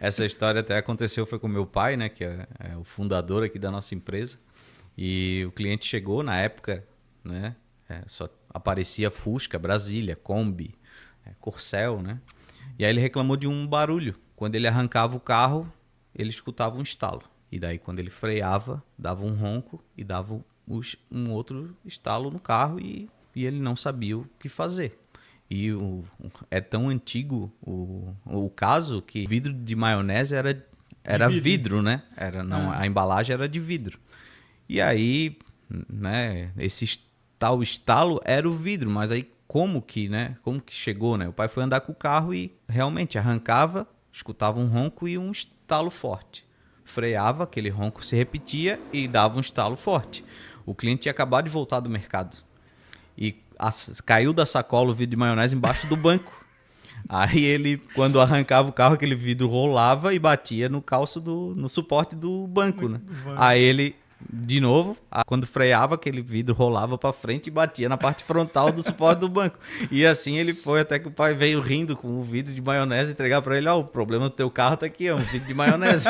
Essa história até aconteceu, foi com meu pai, né? Que é o fundador aqui da nossa empresa. E o cliente chegou na época, né? Só aparecia Fusca, Brasília, Kombi, Corcel, né? E aí ele reclamou de um barulho. Quando ele arrancava o carro, ele escutava um estalo. E daí quando ele freava, dava um ronco e dava um outro estalo no carro e ele não sabia o que fazer. E é tão antigo o caso que vidro de maionese era vidro, né? Não, a embalagem era de vidro. E aí, né, esse tal estalo era o vidro, mas aí como que chegou, né? O pai foi andar com o carro e realmente arrancava, escutava um ronco e um estalo forte. Freava, aquele ronco se repetia e dava um estalo forte. O cliente tinha acabado de voltar do mercado e caiu da sacola o vidro de maionese embaixo do banco. Aí ele, quando arrancava o carro, aquele vidro rolava e batia no suporte do banco, né? Aí ele, de novo, quando freava, aquele vidro rolava para frente e batia na parte frontal do suporte do banco. E assim ele foi até que o pai veio rindo com o vidro de maionese entregar para ele, o problema do teu carro tá aqui, um vidro de maionese.